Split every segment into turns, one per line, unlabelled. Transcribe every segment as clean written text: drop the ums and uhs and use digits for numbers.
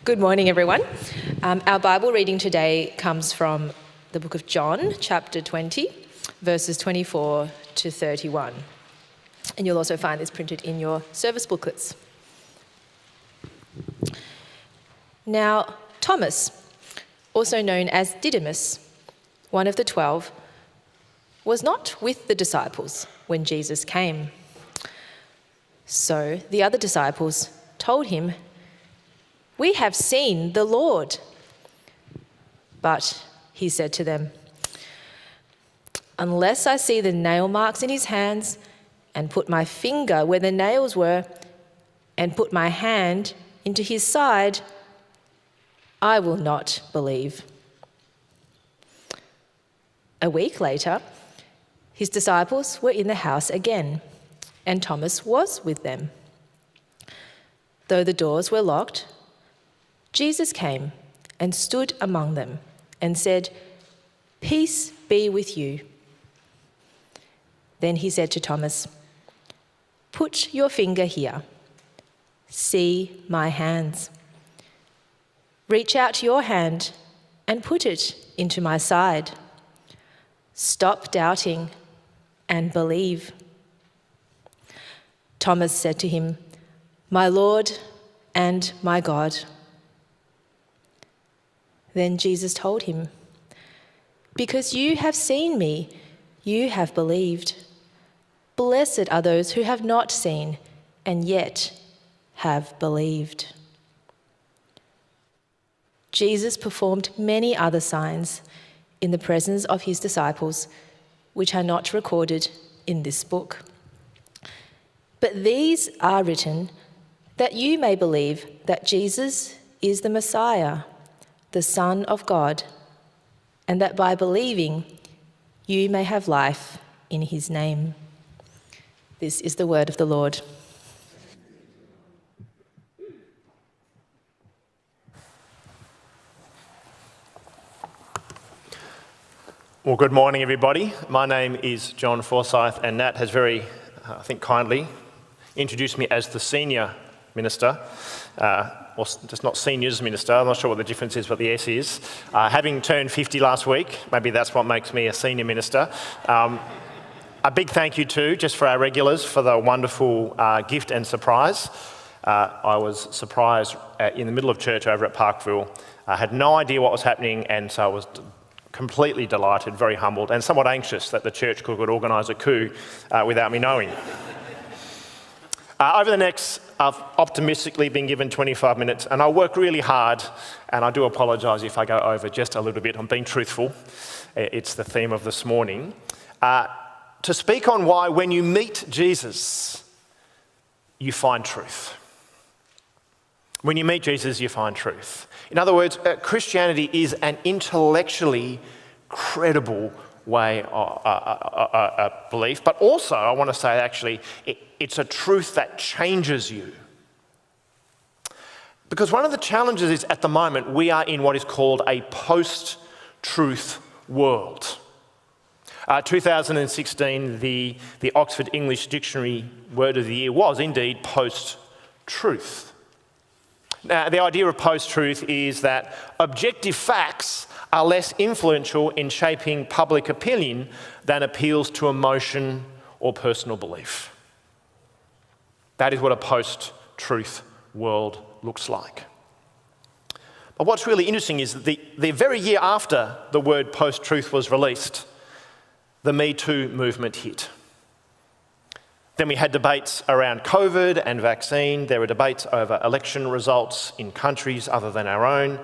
Good morning, everyone. Our Bible reading today comes from the book of John, chapter 20, verses 24 to 31. And you'll also find this printed in your service booklets. Now, Thomas, also known as Didymus, one of the 12, was not with the disciples when Jesus came. So the other disciples told him, "We have seen the Lord." But he said to them, "Unless I see the nail marks in his hands and put my finger where the nails were and put my hand into his side, I will not believe." A week later, his disciples were in the house again, and Thomas was with them. Though the doors were locked, Jesus came and stood among them and said, "Peace be with you." Then he said to Thomas, "Put your finger here. See my hands. Reach out your hand and put it into my side. Stop doubting and believe." Thomas said to him, "My Lord and my God." Then Jesus told him, "Because you have seen me, you have believed. Blessed are those who have not seen and yet have believed." Jesus performed many other signs in the presence of his disciples, which are not recorded in this book. But these are written that you may believe that Jesus is the Messiah, the Son of God, and that by believing you may have life in his name. This is the word of the Lord.
Well, good morning, everybody. My name is John Forsyth, and Nat has very, kindly introduced me as the senior minister, or just not seniors minister. I'm not sure what the difference is, but the S is. Having turned 50 last week, maybe that's what makes me a senior minister. A big thank you too, just for our regulars, for the wonderful gift and surprise. I was surprised in the middle of church over at Parkville. I had no idea what was happening, and so I was completely delighted, very humbled, and somewhat anxious that the church could organise a coup without me knowing. Over the next, I've optimistically been given 25 minutes, and I'll work really hard, and I do apologise if I go over just a little bit. I'm being truthful. It's the theme of this morning. To speak on why when you meet Jesus, you find truth. When you meet Jesus, you find truth. In other words, Christianity is an intellectually credible way of belief, but also, I want to say actually, it's a truth that changes you. Because one of the challenges is at the moment we are in what is called a post-truth world. 2016, the Oxford English Dictionary word of the year was indeed post-truth. Now, the idea of post-truth is that objective facts are less influential in shaping public opinion than appeals to emotion or personal belief. That is what a post-truth world looks like. But what's really interesting is that the very year after the word post-truth was released, the Me Too movement hit. Then we had debates around COVID and vaccine. There were debates over election results in countries other than our own.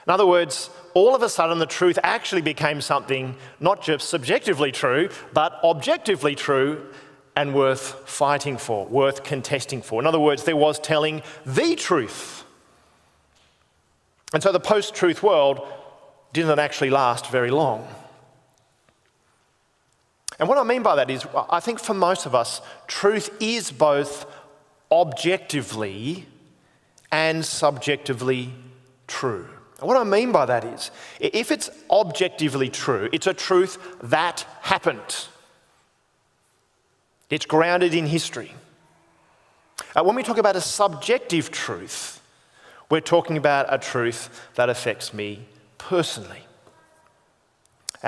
In other words, all of a sudden the truth actually became something not just subjectively true, but objectively true and worth fighting for, worth contesting for. In other words, there was telling the truth. And so the post-truth world didn't actually last very long. And what I mean by that is, I think for most of us, truth is both objectively and subjectively true. And what I mean by that is, if it's objectively true, it's a truth that happened. It's grounded in history. When we talk about a subjective truth, We're talking about a truth that affects me personally.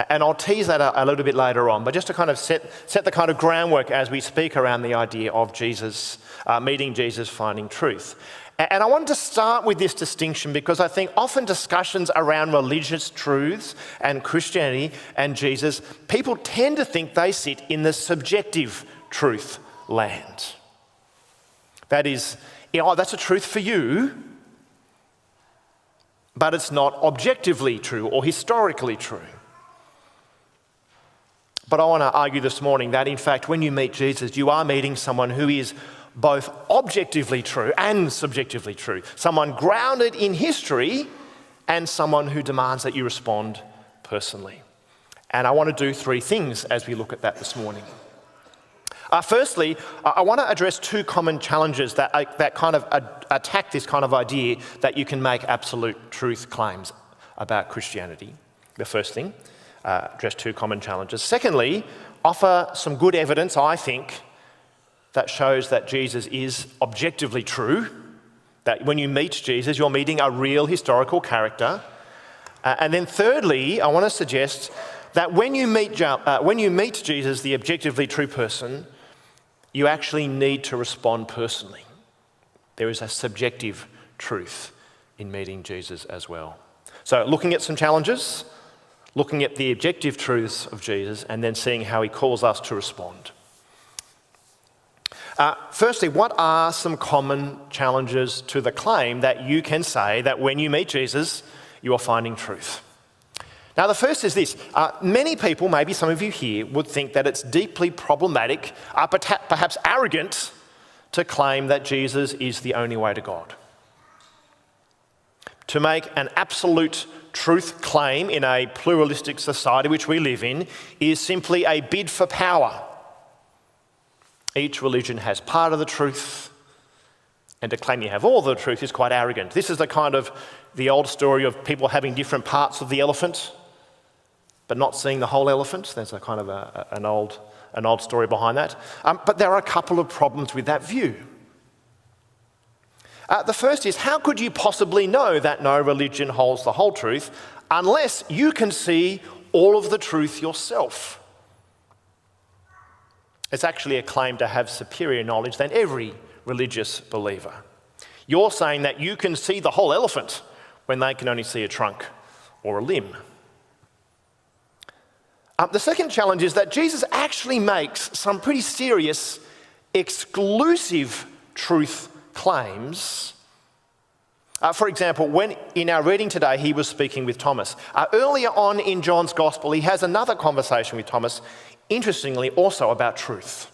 And I'll tease that a little bit later on, but just to kind of set the kind of groundwork as we speak around the idea of Jesus, meeting Jesus, finding truth. And I wanted to start with this distinction because I think often discussions around religious truths and Christianity and Jesus, people tend to think they sit in the subjective truth land. That is, that's a truth for you, but it's not objectively true or historically true. But I want to argue this morning that in fact when you meet Jesus, you are meeting someone who is both objectively true and subjectively true. Someone grounded in history and someone who demands that you respond personally. And I want to do three things as we look at that this morning. Firstly, I want to address two common challenges that kind of attack this kind of idea that you can make absolute truth claims about Christianity. The first thing, address two common challenges. Secondly, offer some good evidence, I think, that shows that Jesus is objectively true, that when you meet Jesus, you're meeting a real historical character. And then thirdly, I want to suggest that when you meet Jesus, the objectively true person, you actually need to respond personally. There is a subjective truth in meeting Jesus as well. So looking at some challenges, looking at the objective truths of Jesus, and then seeing how he calls us to respond. Firstly, what are some common challenges to the claim that you can say that when you meet Jesus, you are finding truth? Now, the first is this. Many people, maybe some of you here, would think that it's deeply problematic, perhaps arrogant, to claim that Jesus is the only way to God. To make an absolute truth claim in a pluralistic society which we live in is simply a bid for power. Each religion has part of the truth, and to claim you have all the truth is quite arrogant. This is the old story of people having different parts of the elephant, but not seeing the whole elephant. There's a kind of an old story behind that. But there are a couple of problems with that view. The first is, how could you possibly know that no religion holds the whole truth unless you can see all of the truth yourself? It's actually a claim to have superior knowledge than every religious believer. You're saying that you can see the whole elephant when they can only see a trunk or a limb. The second challenge is that Jesus actually makes some pretty serious exclusive truth claims. For example, when in our reading today he was speaking with Thomas. Earlier on in John's Gospel, he has another conversation with Thomas, interestingly also about truth.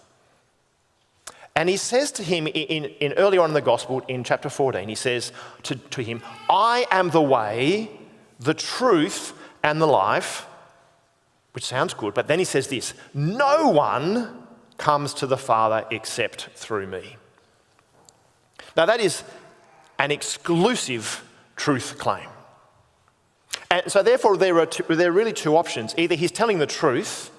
And he says to him in earlier on in the Gospel, in chapter 14, he says to him, I am the way, the truth, and the life, which sounds good, but then he says this, no one comes to the Father except through me. Now that is an exclusive truth claim. And so therefore there are really two options. Either he's telling the truth,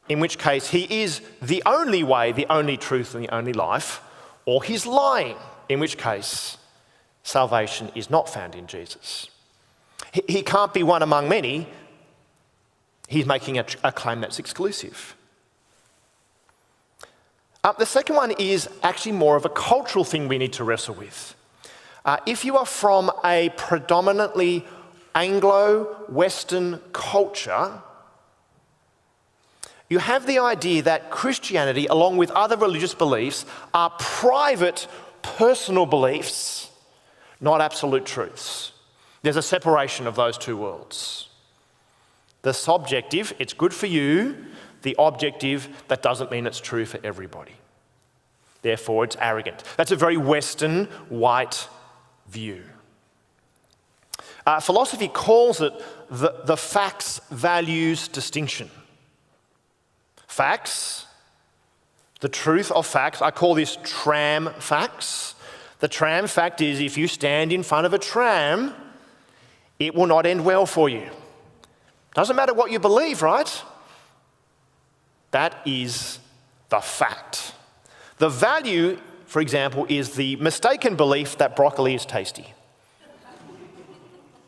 in which case he is the only way, the only truth, and the only life, or he's lying, in which case salvation is not found in Jesus. He can't be one among many. He's making a claim that's exclusive. The second one is actually more of a cultural thing we need to wrestle with. If you are from a predominantly Anglo-Western culture, you have the idea that Christianity, along with other religious beliefs, are private, personal beliefs, not absolute truths. There's a separation of those two worlds. The subjective, it's good for you. The objective, that doesn't mean it's true for everybody. Therefore, it's arrogant. That's a very Western, white view. Philosophy calls it the facts-values distinction. Facts, the truth of facts, I call this tram facts. The tram fact is if you stand in front of a tram, it will not end well for you. Doesn't matter what you believe, right? That is the fact. The value for example, is the mistaken belief that broccoli is tasty.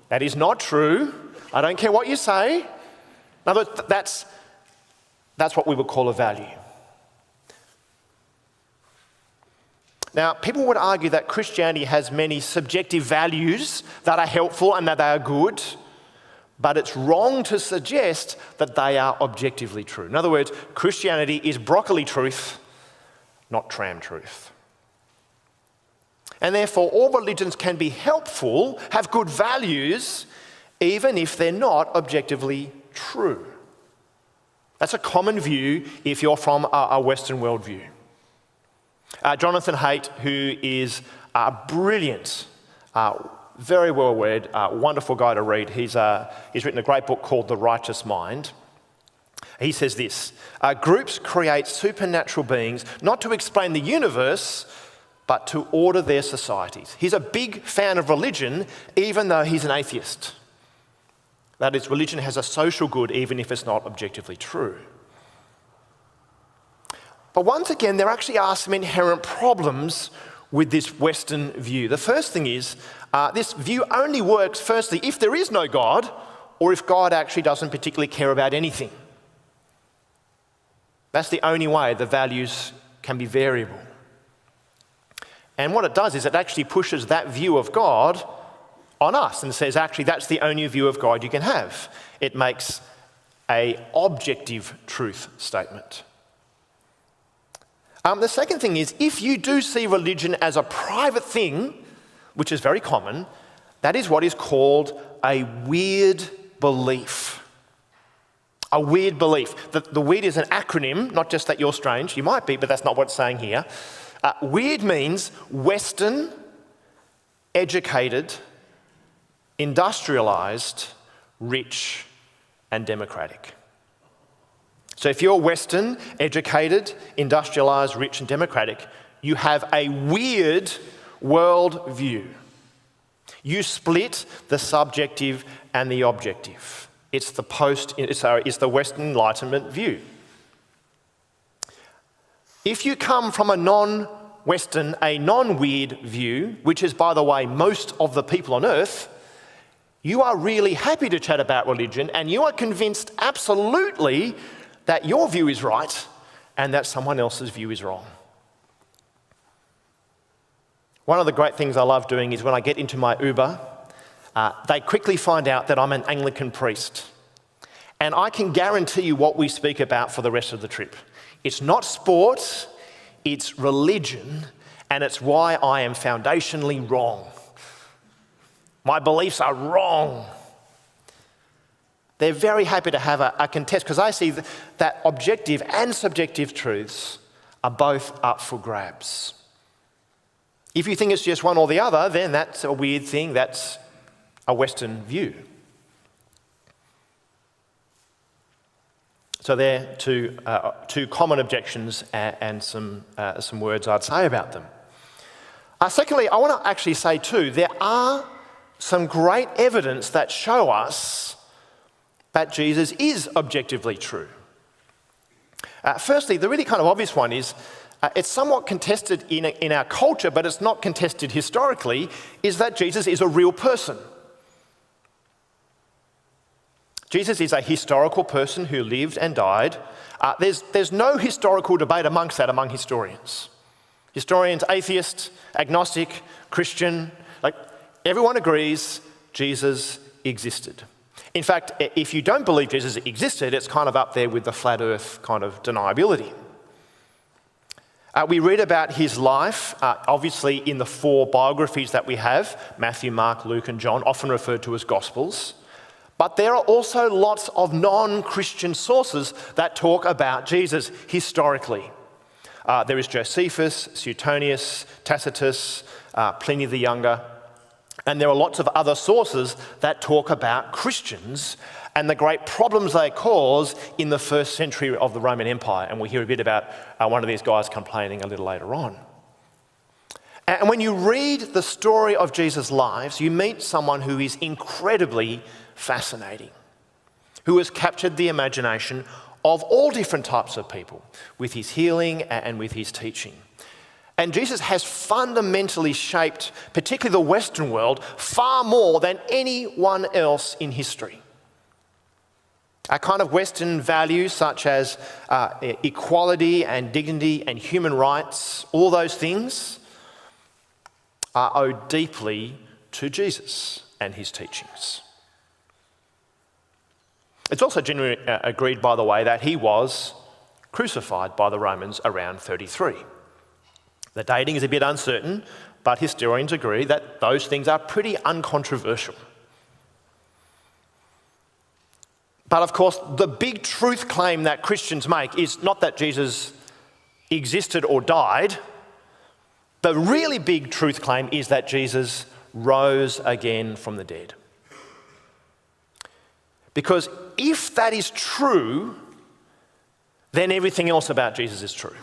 That is not true. I don't care what you say. In other words, that's what we would call a value. Now, people would argue that Christianity has many subjective values that are helpful and that they are good, but it's wrong to suggest that they are objectively true. In other words, Christianity is broccoli truth, not tram truth. And therefore, all religions can be helpful, have good values, even if they're not objectively true. That's a common view if you're from a Western worldview. Jonathan Haidt, who is brilliant, very well-read, wonderful guy to read. He's written a great book called The Righteous Mind. He says this, groups create supernatural beings not to explain the universe, but to order their societies. He's a big fan of religion, even though he's an atheist. That is, religion has a social good, even if it's not objectively true. But once again, there actually are some inherent problems with this Western view. The first thing is, this view only works, firstly, if there is no God, or if God actually doesn't particularly care about anything. That's the only way the values can be variable. And what it does is it actually pushes that view of God on us and says, actually, that's the only view of God you can have. It makes an objective truth statement. The second thing is, if you do see religion as a private thing, which is very common, that is what is called a weird belief. A weird belief. The weird is an acronym, not just that you're strange. You might be, but that's not what it's saying here. Weird means Western, educated, industrialised, rich and democratic. So if you're Western, educated, industrialised, rich and democratic, you have a weird world view. You split the subjective and the objective. It's the Western Enlightenment view. If you come from a non-Western, a non-weird view, which is, by the way, most of the people on earth, you are really happy to chat about religion and you are convinced absolutely that your view is right and that someone else's view is wrong. One of the great things I love doing is when I get into my Uber, they quickly find out that I'm an Anglican priest. And I can guarantee you what we speak about for the rest of the trip. It's not sport, it's religion, and it's why I am foundationally wrong. My beliefs are wrong. They're very happy to have a contest because I see that objective and subjective truths are both up for grabs. If you think it's just one or the other, then that's a weird thing. That's a Western view. So there are two common objections and some words I'd say about them. Secondly, I want to actually say too, there are some great evidence that show us that Jesus is objectively true. Firstly, the really kind of obvious one is, it's somewhat contested in our culture, but it's not contested historically, is that Jesus is a real person. Jesus is a historical person who lived and died. There's no historical debate among historians. Historians, atheists, agnostic, Christian, everyone agrees Jesus existed. In fact, if you don't believe Jesus existed, it's kind of up there with the flat earth kind of deniability. We read about his life, obviously in the 4 biographies that we have, Matthew, Mark, Luke and John, often referred to as Gospels. But there are also lots of non-Christian sources that talk about Jesus historically. There is Josephus, Suetonius, Tacitus, Pliny the Younger, and there are lots of other sources that talk about Christians and the great problems they cause in the first century of the Roman Empire. And we'll hear a bit about one of these guys complaining a little later on. And when you read the story of Jesus' lives, you meet someone who is incredibly fascinating, who has captured the imagination of all different types of people with his healing and with his teaching. And Jesus has fundamentally shaped, particularly the Western world, far more than anyone else in history. Our kind of Western values such as equality and dignity and human rights, all those things are owed deeply to Jesus and his teachings. It's also generally agreed, by the way, that he was crucified by the Romans around 33. The dating is a bit uncertain, but historians agree that those things are pretty uncontroversial. But of course, the big truth claim that Christians make is not that Jesus existed or died. The really big truth claim is that Jesus rose again from the dead. Because if that is true, then everything else about Jesus is true.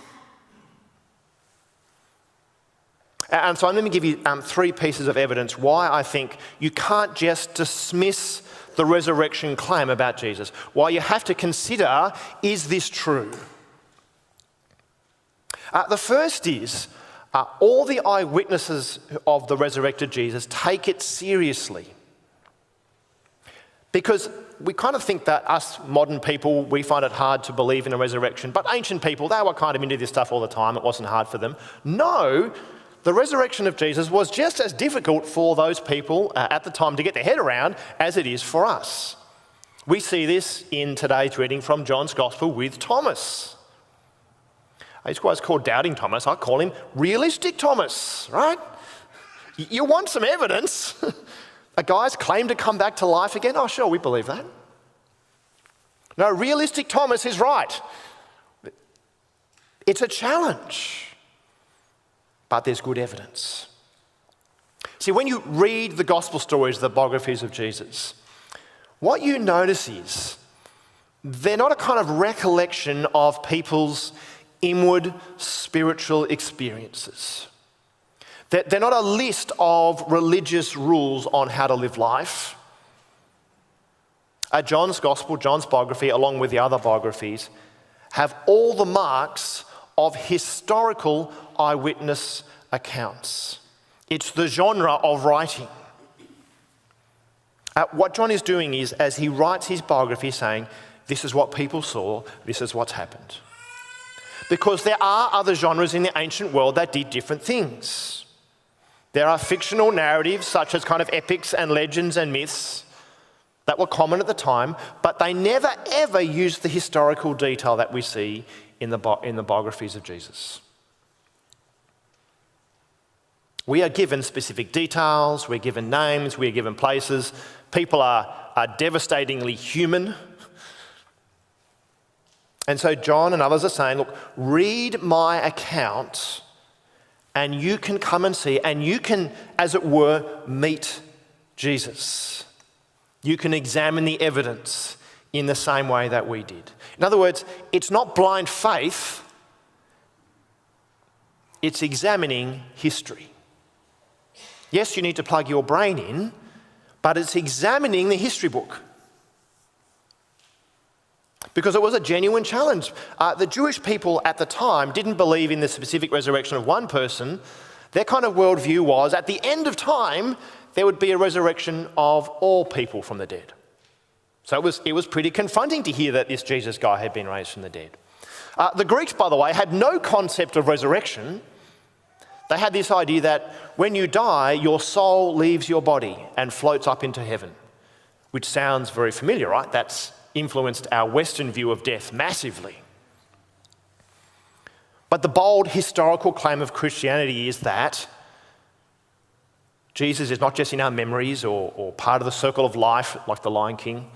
And so I'm going to give you 3 pieces of evidence why I think you can't just dismiss the resurrection claim about Jesus. Why you have to consider, is this true? The first is, all the eyewitnesses of the resurrected Jesus take it seriously. Because we kind of think that us modern people, we find it hard to believe in a resurrection, but ancient people, they were kind of into this stuff all the time. It wasn't hard for them. No, the resurrection of Jesus was just as difficult for those people at the time to get their head around as it is for us. We see this in today's reading from John's Gospel with Thomas. He's always called Doubting Thomas. I call him Realistic Thomas, right? You want some evidence? A guy's claimed to come back to life again? Oh, sure, we believe that. No, Realistic Thomas is right. It's a challenge. But there's good evidence. See, when you read the gospel stories, the biographies of Jesus, what you notice is they're not a kind of recollection of people's inward spiritual experiences. They're not a list of religious rules on how to live life. John's gospel, John's biography, along with the other biographies, have all the marks of historical eyewitness accounts. It's the genre of writing. What John is doing is, as he writes his biography, saying, this is what people saw, this is what's happened. Because there are other genres in the ancient world that did different things. There are fictional narratives, such as kind of epics and legends and myths, that were common at the time, but they never ever used the historical detail that we see in the biographies of Jesus. We are given specific details, we're given names, we're given places. People are devastatingly human. And so John and others are saying, look, read my account and you can come and see, and you can, as it were, meet Jesus. You can examine the evidence in the same way that we did. In other words, it's not blind faith, it's examining history. Yes, you need to plug your brain in, but it's examining the history book. Because it was a genuine challenge. The Jewish people at the time didn't believe in the specific resurrection of one person. Their kind of worldview was, at the end of time, there would be a resurrection of all people from the dead. So it was pretty confronting to hear that this Jesus guy had been raised from the dead. The Greeks, by the way, had no concept of resurrection. They had this idea that when you die, your soul leaves your body and floats up into heaven, which sounds very familiar, right? That's influenced our Western view of death massively. But the bold historical claim of Christianity is that Jesus is not just in our memories or part of the circle of life, like the Lion King,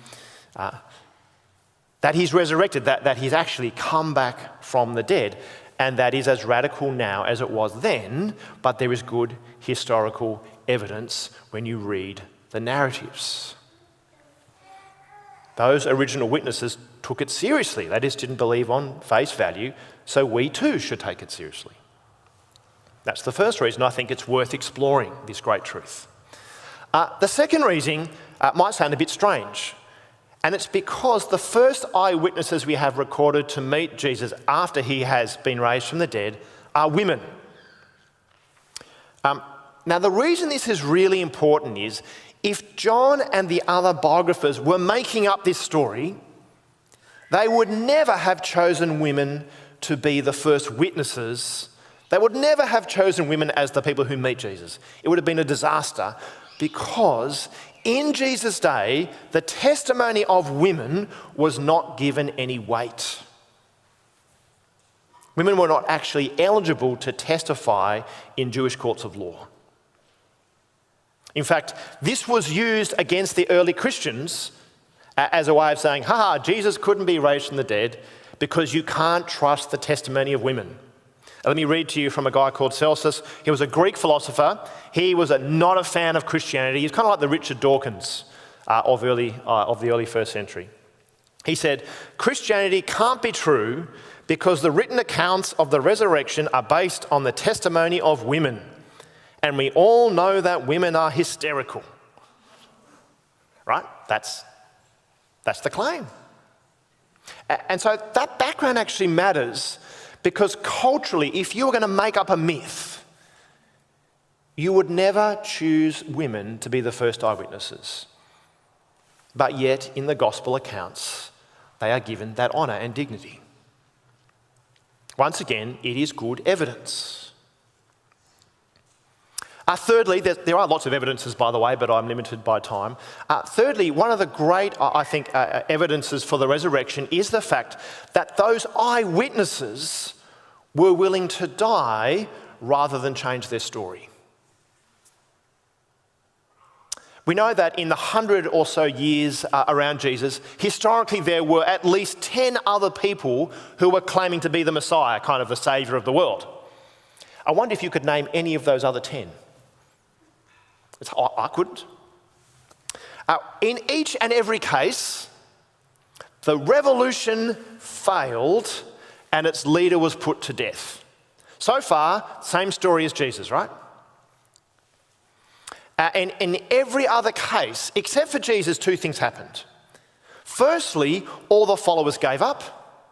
that he's resurrected, that he's actually come back from the dead, and that is as radical now as it was then, but there is good historical evidence when you read the narratives. Those original witnesses took it seriously. They just didn't believe on face value, so we too should take it seriously. That's the first reason I think it's worth exploring this great truth. The second reason might sound a bit strange, and it's because the first eyewitnesses we have recorded to meet Jesus after he has been raised from the dead are women. Now, the reason this is really important is if John and the other biographers were making up this story, they would never have chosen women to be the first witnesses. They would never have chosen women as the people who meet Jesus. It would have been a disaster because in Jesus' day, the testimony of women was not given any weight. Women were not actually eligible to testify in Jewish courts of law. In fact, this was used against the early Christians as a way of saying, Jesus couldn't be raised from the dead because you can't trust the testimony of women. Let me read to you from a guy called Celsus. He was a Greek philosopher. He was not a fan of Christianity. He's kind of like the Richard Dawkins of the early first century. He said, Christianity can't be true because the written accounts of the resurrection are based on the testimony of women. And we all know that women are hysterical. Right? That's the claim. And so that background actually matters because culturally, if you were going to make up a myth, you would never choose women to be the first eyewitnesses. But yet, in the gospel accounts, they are given that honour and dignity. Once again, it is good evidence. Thirdly, there are lots of evidences, by the way, but I'm limited by time. Thirdly, one of the great, I think, evidences for the resurrection is the fact that those eyewitnesses were willing to die rather than change their story. We know that in the 100 or so years around Jesus, historically there were at least 10 other people who were claiming to be the Messiah, kind of the saviour of the world. I wonder if you could name any of those other 10. I couldn't. In each and every case, the revolution failed and its leader was put to death. So far, same story as Jesus, right? And in every other case, except for Jesus, two things happened. Firstly, all the followers gave up.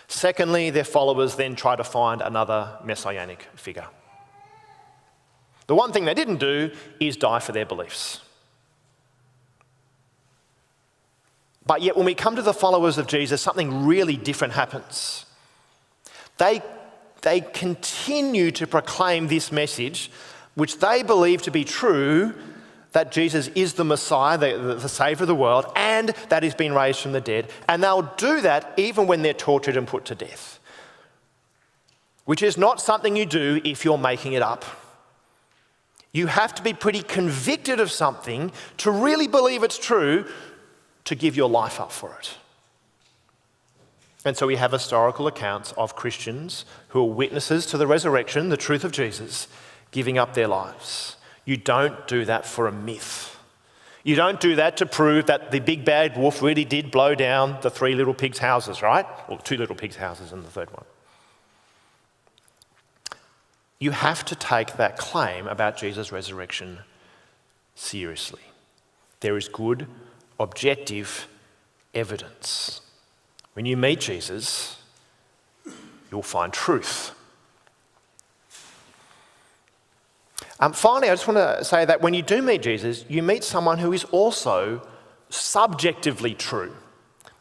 Secondly, their followers then tried to find another messianic figure. The one thing they didn't do is die for their beliefs. But yet when we come to the followers of Jesus, something really different happens. They continue to proclaim this message, which they believe to be true, that Jesus is the Messiah, the Saviour of the world, and that he's been raised from the dead. And they'll do that even when they're tortured and put to death, which is not something you do if you're making it up. You have to be pretty convicted of something to really believe it's true to give your life up for it. And so we have historical accounts of Christians who are witnesses to the resurrection, the truth of Jesus, giving up their lives. You don't do that for a myth. You don't do that to prove that the big bad wolf really did blow down the 3 little pigs' houses, right? Or 2 little pigs' houses and the third one. You have to take that claim about Jesus' resurrection seriously. There is good, objective evidence. When you meet Jesus, you'll find truth. Finally, I just want to say that when you do meet Jesus, you meet someone who is also subjectively true,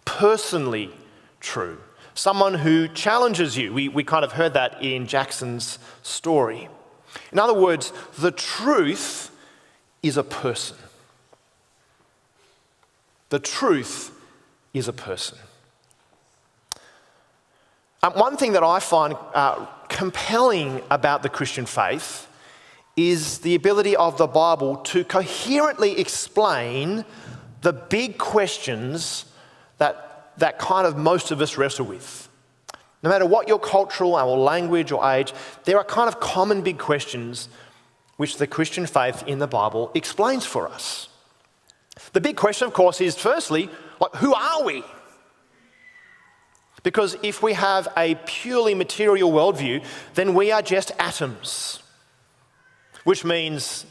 personally true. Someone who challenges you. We kind of heard that in Jackson's story. In other words, the truth is a person. The truth is a person. One thing that I find compelling about the Christian faith is the ability of the Bible to coherently explain the big questions that kind of most of us wrestle with. No matter what your cultural or language or age, there are kind of common big questions which the Christian faith in the Bible explains for us. The big question, of course, is firstly, who are we? Because if we have a purely material worldview, then we are just atoms. Which means,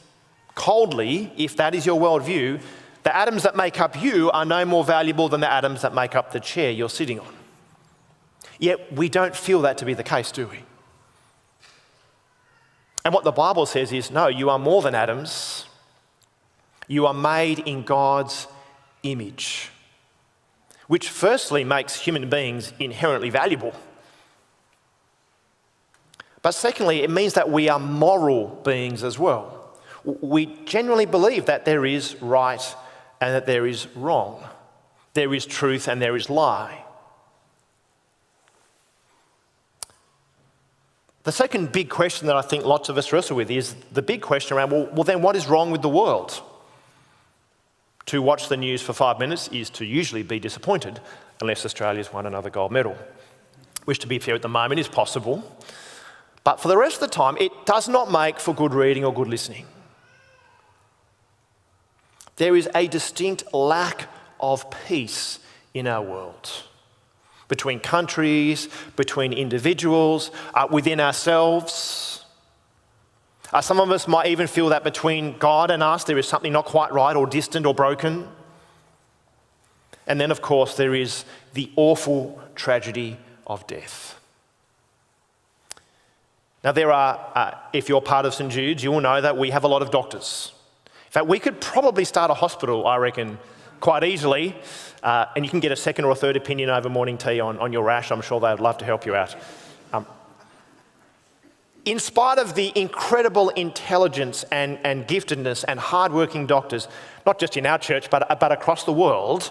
coldly, if that is your worldview, the atoms that make up you are no more valuable than the atoms that make up the chair you're sitting on. Yet we don't feel that to be the case, do we? And what the Bible says is, no, you are more than atoms. You are made in God's image, which firstly makes human beings inherently valuable. But secondly, it means that we are moral beings as well. We genuinely believe that there is right and that there is wrong. There is truth and there is lie. The second big question that I think lots of us wrestle with is the big question around, well then what is wrong with the world? To watch the news for 5 minutes is to usually be disappointed, unless Australia's won another gold medal, which to be fair at the moment is possible. But for the rest of the time, it does not make for good reading or good listening. There is a distinct lack of peace in our world. Between countries, between individuals, within ourselves. Some of us might even feel that between God and us there is something not quite right or distant or broken. And then, of course, there is the awful tragedy of death. Now, there are, if you're part of St Jude's, you will know that we have a lot of doctors. In fact, we could probably start a hospital, I reckon, quite easily, and you can get a second or a third opinion over morning tea on your rash. I'm sure they'd love to help you out. In spite of the incredible intelligence and giftedness and hardworking doctors, not just in our church, but across the world,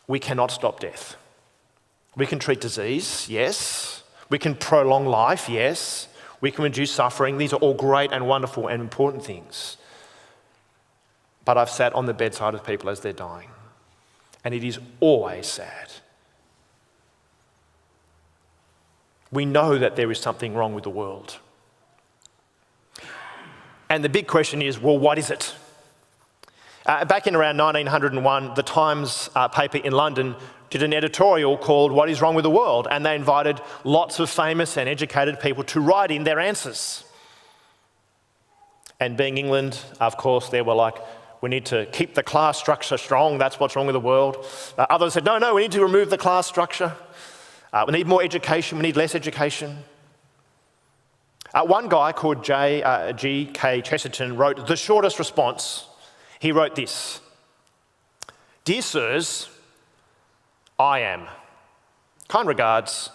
we cannot stop death. We can treat disease, yes. We can prolong life, yes. We can reduce suffering. These are all great and wonderful and important things. But I've sat on the bedside of people as they're dying, and it is always sad. We know that there is something wrong with the world. And the big question is, well, what is it? Back in around 1901, the Times paper in London did an editorial called What is Wrong with the World? And they invited lots of famous and educated people to write in their answers. And being England, of course, they were like, we need to keep the class structure strong, that's what's wrong with the world. Others said, no, we need to remove the class structure. We need more education, we need less education. One guy called G.K. Chesterton wrote the shortest response. He wrote this: Dear Sirs, I am. Kind regards,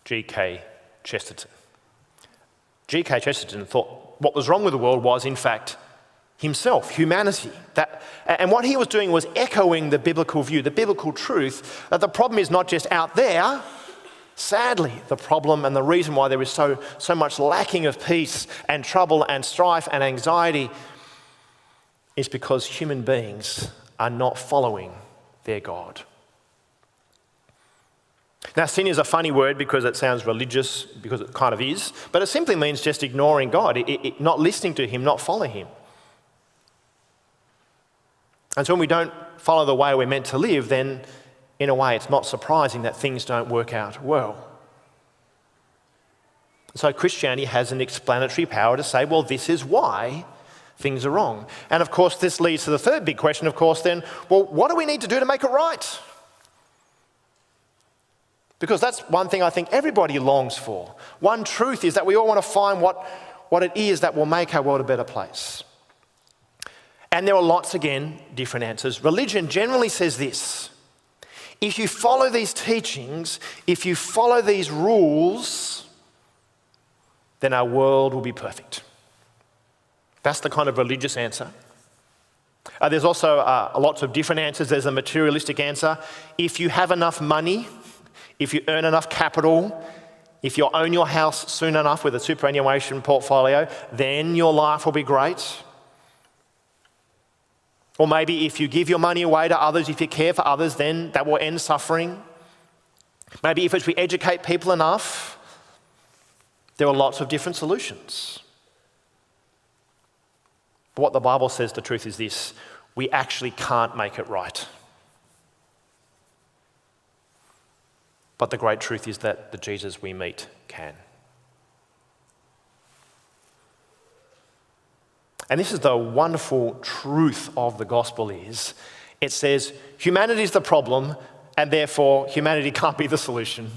G.K. Chesterton. G.K. Chesterton thought what was wrong with the world was, in fact, himself, humanity. And what he was doing was echoing the biblical view, the biblical truth, that the problem is not just out there. Sadly, the problem and the reason why there is so much lacking of peace and trouble and strife and anxiety is because human beings are not following their God. Now, sin is a funny word because it sounds religious, because it kind of is, but it simply means just ignoring God, not listening to him, not following him. And so when we don't follow the way we're meant to live, then in a way it's not surprising that things don't work out well. So Christianity has an explanatory power to say, well, this is why things are wrong. And of course, this leads to the third big question, of course, then, well, what do we need to do to make it right? Because that's one thing I think everybody longs for. One truth is that we all want to find what it is that will make our world a better place. And there are lots, again, different answers. Religion generally says this: if you follow these teachings, if you follow these rules, then our world will be perfect. That's the kind of religious answer. There's also lots of different answers. There's a materialistic answer. If you have enough money, if you earn enough capital, if you own your house soon enough with a superannuation portfolio, then your life will be great. Or maybe if you give your money away to others, if you care for others, then that will end suffering. Maybe if we educate people enough, there are lots of different solutions. But what the Bible says, the truth is this: we actually can't make it right. But the great truth is that the Jesus we meet can. And this is the wonderful truth of the gospel is, it says humanity is the problem and therefore humanity can't be the solution.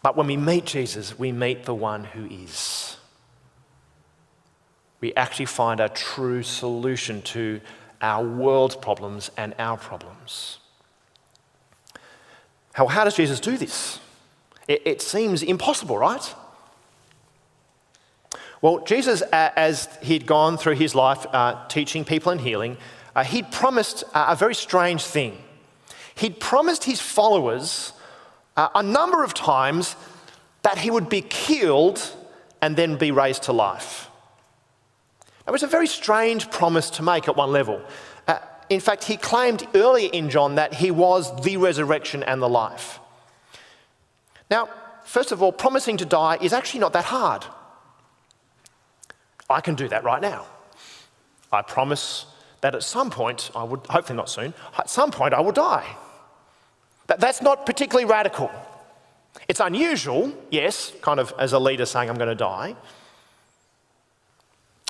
But when we meet Jesus, we meet the one who is. we actually find a true solution to our world's problems and our problems. How does Jesus do this? It seems impossible, right? Well, Jesus, as he'd gone through his life teaching people and healing, he'd promised a very strange thing. He'd promised his followers a number of times that he would be killed and then be raised to life. It was a very strange promise to make at one level. In fact, he claimed earlier in John that he was the resurrection and the life. Now, first of all, promising to die is actually not that hard. I can do that right now. I promise that at some point, I would, hopefully not soon, at some point I will die. That's not particularly radical. It's unusual, yes, kind of as a leader saying I'm going to die,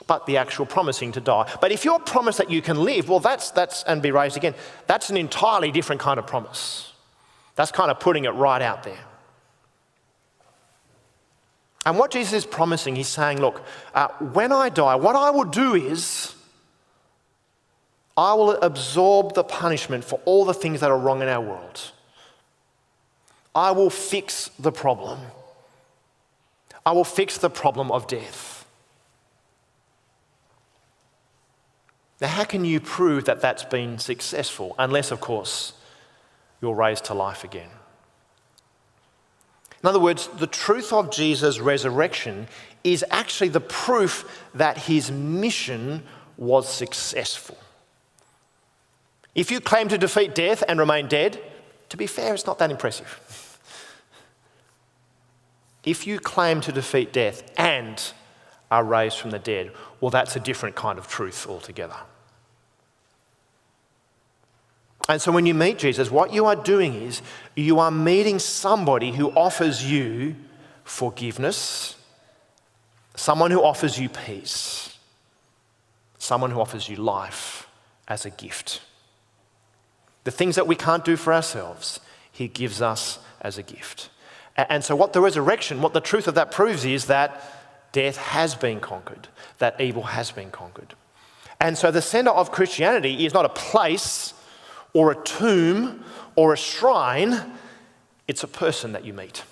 but the actual promising to die. But if you're promised that you can live, well, that's and be raised again, that's an entirely different kind of promise. That's kind of putting it right out there. And what Jesus is promising, he's saying, look, when I die, what I will do is I will absorb the punishment for all the things that are wrong in our world. I will fix the problem. I will fix the problem of death. Now, how can you prove that that's been successful? Unless, of course, you're raised to life again. In other words, the truth of Jesus' resurrection is actually the proof that his mission was successful. If you claim to defeat death and remain dead, to be fair, it's not that impressive. If you claim to defeat death and are raised from the dead, well, that's a different kind of truth altogether. And so when you meet Jesus, what you are doing is you are meeting somebody who offers you forgiveness, someone who offers you peace, someone who offers you life as a gift. The things that we can't do for ourselves, he gives us as a gift. And so what the resurrection, what the truth of that proves is that death has been conquered, that evil has been conquered. And so the centre of Christianity is not a place or a tomb or a shrine, it's a person that you meet.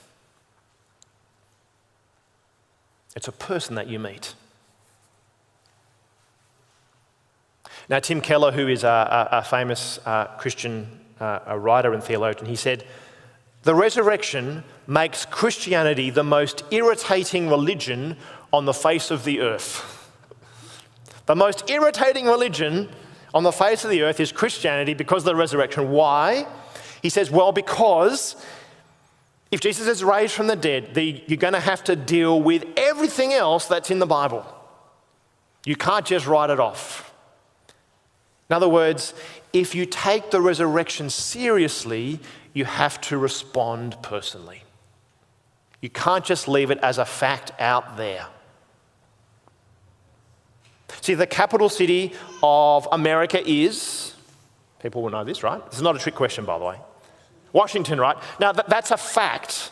It's a person that you meet. Now, Tim Keller, who is a famous Christian writer and theologian, he said, "The resurrection makes Christianity the most irritating religion on the face of the earth." The most irritating religion on the face of the earth is Christianity because of the resurrection. Why? He says, well, because if Jesus is raised from the dead, you're going to have to deal with everything else that's in the Bible. You can't just write it off. In other words, if you take the resurrection seriously, you have to respond personally. You can't just leave it as a fact out there. See, the capital city of America is, people will know this, right? This is not a trick question, by the way. Washington, right? Now, that's a fact,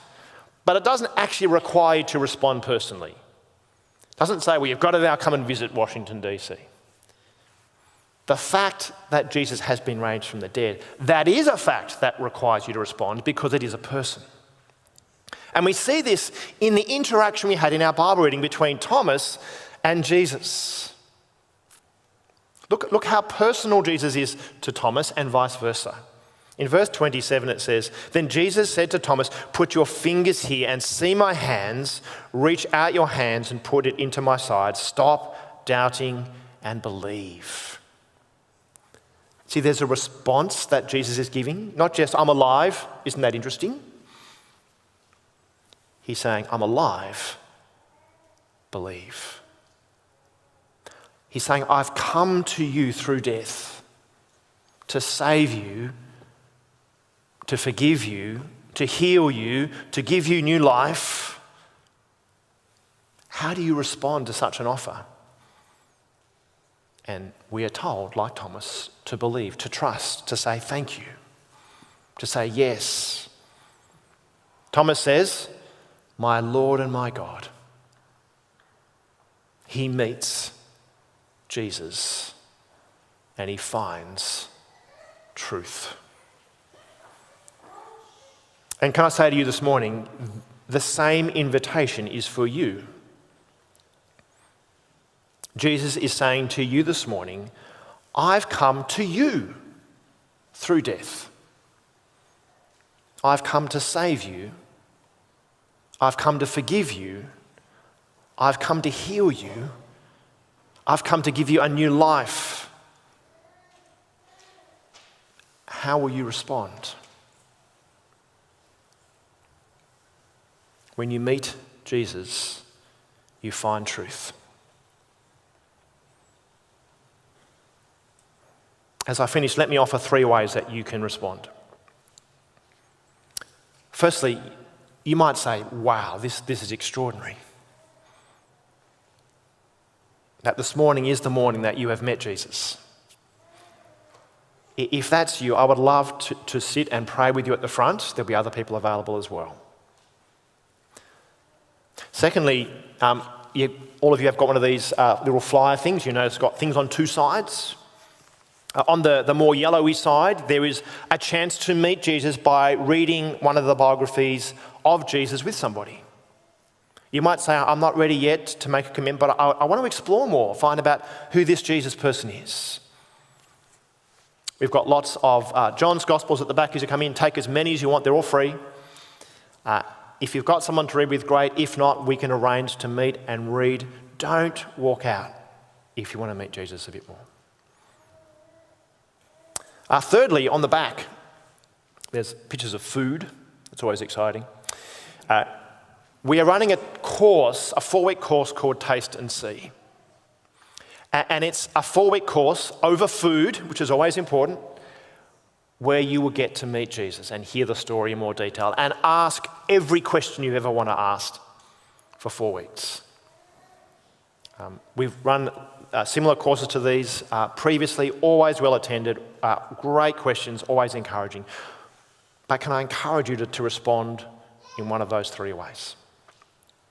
but it doesn't actually require you to respond personally. It doesn't say, well, you've got to now come and visit Washington, D.C. The fact that Jesus has been raised from the dead, that is a fact that requires you to respond because it is a person. And we see this in the interaction we had in our Bible reading between Thomas and Jesus. Look how personal Jesus is to Thomas and vice versa. In verse 27 it says, "Then Jesus said to Thomas, 'Put your fingers here and see my hands. Reach out your hands and put it into my side. Stop doubting and believe.'" See, there's a response that Jesus is giving. Not just, "I'm alive, isn't that interesting?" He's saying, "I'm alive, believe." He's saying, I've come to you through death to save you, to forgive you, to heal you, to give you new life. How do you respond to such an offer? And we are told, like Thomas, to believe, to trust, to say thank you, to say yes. Thomas says, "My Lord and my God." He meets Jesus and he finds truth. And can I say to you this morning, the same invitation is for you. Jesus is saying to you this morning, I've come to you through death. I've come to save you. I've come to forgive you. I've come to heal you. I've come to give you a new life. How will you respond? When you meet Jesus, you find truth. As I finish, let me offer 3 ways that you can respond. Firstly, you might say, wow, this is extraordinary. That this morning is the morning that you have met Jesus. If that's you, I would love to sit and pray with you at the front. There'll be other people available as well. Secondly, all of you have got one of these little flyer things. You know, it's got things on 2 sides. On the more yellowy side, there is a chance to meet Jesus by reading one of the biographies of Jesus with somebody. You might say, I'm not ready yet to make a commitment, but I want to explore more, find about who this Jesus person is. We've got lots of John's Gospels at the back as you come in. Take as many as you want. They're all free. If you've got someone to read with, great. If not, we can arrange to meet and read. Don't walk out if you want to meet Jesus a bit more. Thirdly, on the back, there's pictures of food. It's always exciting. We are running a course, a 4-week course called Taste and See. And it's a 4-week course over food, which is always important, where you will get to meet Jesus and hear the story in more detail and ask every question you ever want to ask for 4 weeks. We've run similar courses to these previously, always well attended, great questions, always encouraging. But can I encourage you to respond in one of those 3 ways?